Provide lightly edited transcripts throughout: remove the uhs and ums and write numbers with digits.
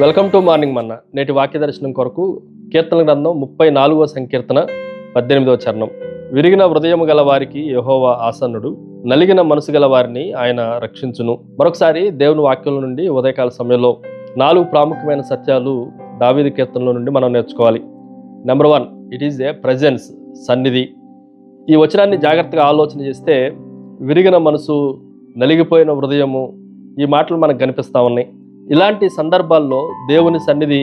Welcome to morning మన్నా. నేటి వాక్య దర్శనం కొరకు కీర్తన గ్రంథం 34వ సంకీర్తన 18వ చరణం. విరిగిన హృదయము గల వారికి యెహోవా ఆసన్నుడు, నలిగిన మనసు గల వారిని ఆయన రక్షించును. మరొకసారి దేవుని వాక్యం నుండి ఉదయకాల సమయంలో 4 ప్రాముఖ్యమైన సత్యాలు దావీదు కీర్తనలో నుండి మనం నేర్చుకోవాలి. Number 1, it is A presence, సన్నిధి. ఈ వచనాన్ని జాగ్రత్తగా ఆలోచన చేస్తే విరిగిన మనసు, నలిగిపోయిన హృదయము, ఈ మాటలు మనకు కనిపిస్తూ ఉన్నాయి. ఇలాంటి సందర్భాల్లో దేవుని సన్నిధి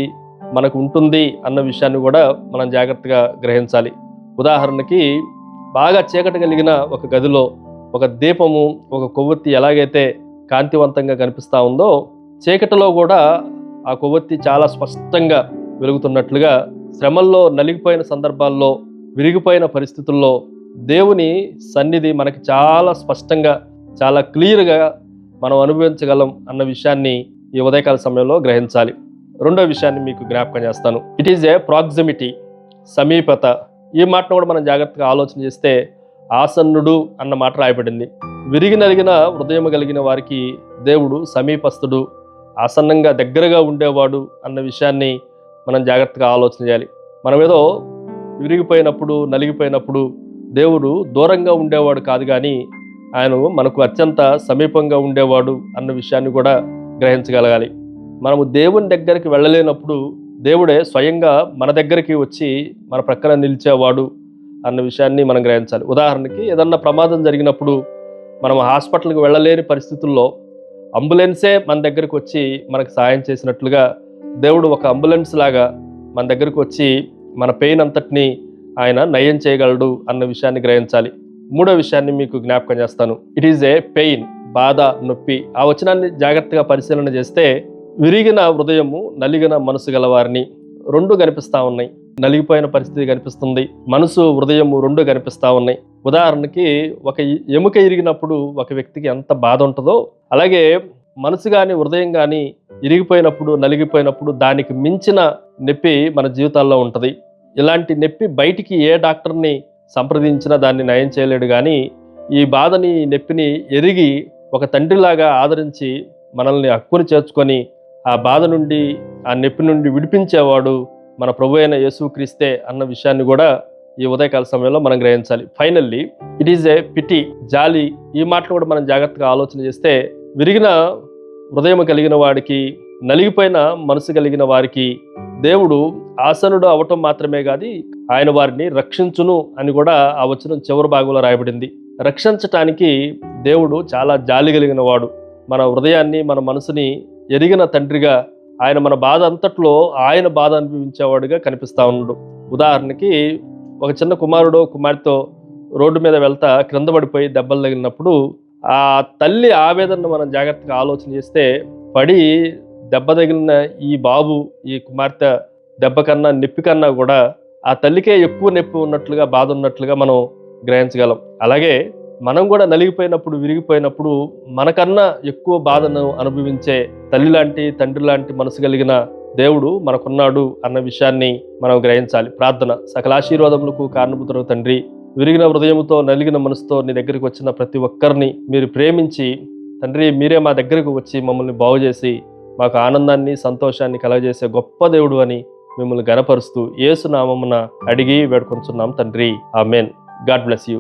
మనకు ఉంటుంది అన్న విషయాన్ని కూడా మనం జాగ్రత్తగా గ్రహించాలి. ఉదాహరణకి బాగా చీకటి కలిగిన ఒక గదిలో ఒక దీపము, ఒక కొవ్వొత్తి ఎలాగైతే కాంతివంతంగా కనిపిస్తూ ఉందో, చీకటిలో కూడా ఆ కొవ్వొత్తి చాలా స్పష్టంగా వెలుగుతున్నట్లుగా శ్రమల్లో, నలిగిపోయిన సందర్భాల్లో, విరిగిపోయిన పరిస్థితుల్లో దేవుని సన్నిధి మనకి చాలా స్పష్టంగా, చాలా క్లియర్గా మనం అనుభవించగలం అన్న విషయాన్ని ఈ ఉదయకాల సమయంలో గ్రహించాలి. రెండో విషయాన్ని మీకు జ్ఞాపకం చేస్తాను. ఇట్ ఈజ్ ఏ ప్రాక్సిమిటీ, సమీపత. ఈ మాటను కూడా మనం జాగ్రత్తగా ఆలోచన చేస్తే ఆసన్నుడు అన్న మాట రాయబడింది. విరిగి నలిగిన హృదయం కలిగిన వారికి దేవుడు సమీపస్తుడు, ఆసన్నంగా దగ్గరగా ఉండేవాడు అన్న విషయాన్ని మనం జాగ్రత్తగా ఆలోచన చేయాలి. మనం ఏదో విరిగిపోయినప్పుడు, నలిగిపోయినప్పుడు దేవుడు దూరంగా ఉండేవాడు కాదు, కానీ ఆయన మనకు అత్యంత సమీపంగా ఉండేవాడు అన్న విషయాన్ని కూడా గ్రహించగలగాలి. మనము దేవుని దగ్గరికి వెళ్ళలేనప్పుడు దేవుడే స్వయంగా మన దగ్గరికి వచ్చి మన ప్రక్కన నిలిచేవాడు అన్న విషయాన్ని మనం గ్రహించాలి. ఉదాహరణకి ఏదన్నా ప్రమాదం జరిగినప్పుడు మనం హాస్పిటల్కి వెళ్ళలేని పరిస్థితుల్లో అంబులెన్సే మన దగ్గరికి వచ్చి మనకు సాయం చేసినట్లుగా దేవుడు ఒక అంబులెన్స్ లాగా మన దగ్గరికి వచ్చి మన పెయిన్ అంతటిని ఆయన నయం చేయగలడు అన్న విషయాన్ని గ్రహించాలి. మూడో విషయాన్ని మీకు జ్ఞాపకం చేస్తాను. ఇట్ ఈజ్ ఏ పెయిన్, బాధ, నొప్పి. ఆ వచనాన్ని జాగ్రత్తగా పరిశీలన చేస్తే విరిగిన హృదయము, నలిగిన మనసు గల వారిని రెండు కనిపిస్తూ ఉన్నాయి. నలిగిపోయిన పరిస్థితి కనిపిస్తుంది, మనసు, హృదయము రెండు కనిపిస్తూ ఉన్నాయి. ఉదాహరణకి ఒక ఎముక ఇరిగినప్పుడు ఒక వ్యక్తికి ఎంత బాధ ఉంటుందో, అలాగే మనసు కానీ హృదయం కానీ ఇరిగిపోయినప్పుడు, నలిగిపోయినప్పుడు దానికి మించిన నొప్పి మన జీవితాల్లో ఉంటుంది. ఇలాంటి నొప్పి బయటికి ఏ డాక్టర్ని సంప్రదించినా దాన్ని నయం చేయలేడు, కానీ ఈ బాధని, నొప్పిని ఎరిగి ఒక తండ్రిలాగా ఆదరించి మనల్ని హక్కుని చేర్చుకొని ఆ బాధ నుండి, ఆ నొప్పి నుండి విడిపించేవాడు మన ప్రభు అయిన యేసుక్రీస్తే అన్న విషయాన్ని కూడా ఈ ఉదయకాల సమయంలో మనం గ్రహించాలి. Finally it is a pity, జాలి. ఈ మాటలు కూడా మనం జాగ్రత్తగా ఆలోచన చేస్తే విరిగిన హృదయం కలిగిన వాడికి, నలిగిపోయిన మనసు కలిగిన వారికి దేవుడు ఆసనుడు అవటం మాత్రమే కాదు, ఆయన వారిని రక్షించును అని కూడా ఆ వచనం చివరి భాగంలో రాయబడింది. రక్షించటానికి దేవుడు చాలా జాలి కలిగిన వాడు. మన హృదయాన్ని, మన మనసుని ఎరిగిన తండ్రిగా ఆయన మన బాధ అంతట్లో ఆయన బాధ అనుభవించేవాడుగా కనిపిస్తూ ఉన్నాడు. ఉదాహరణకి ఒక చిన్న కుమారుడు, కుమార్తె రోడ్డు మీద వెళ్తా క్రింద పడిపోయి దెబ్బలు తగిలినప్పుడు ఆ తల్లి ఆవేదనను మనం జాగ్రత్తగా ఆలోచన చేస్తే, పడి దెబ్బ తగిలిన ఈ బాబు, ఈ కుమార్తె దెబ్బ కన్నా, నొప్పి కన్నా కూడా ఆ తల్లికే ఎక్కువ నొప్పి ఉన్నట్లుగా, బాధ ఉన్నట్లుగా మనం గ్రహించగలం. అలాగే మనం కూడా నలిగిపోయినప్పుడు, విరిగిపోయినప్పుడు మనకన్నా ఎక్కువ బాధను అనుభవించే తల్లి లాంటి, తండ్రి లాంటి మనసు కలిగిన దేవుడు మనకున్నాడు అన్న విషయాన్ని మనం గ్రహించాలి. ప్రార్థన. సకల ఆశీర్వాదములకు కారణభూతుడు తండ్రి, విరిగిన హృదయంతో, నలిగిన మనసుతో నీ దగ్గరికి వచ్చిన ప్రతి ఒక్కరిని మీరు ప్రేమించి తండ్రి, మీరే మా దగ్గరకు వచ్చి మమ్మల్ని బాగు చేసి మాకు ఆనందాన్ని, సంతోషాన్ని కలగజేసే గొప్ప దేవుడు అని మిమ్మల్ని గణపరుస్తూ యేసు నామమున అడిగి వేడుకొంచున్నాం తండ్రి. ఆమేన్. God bless you.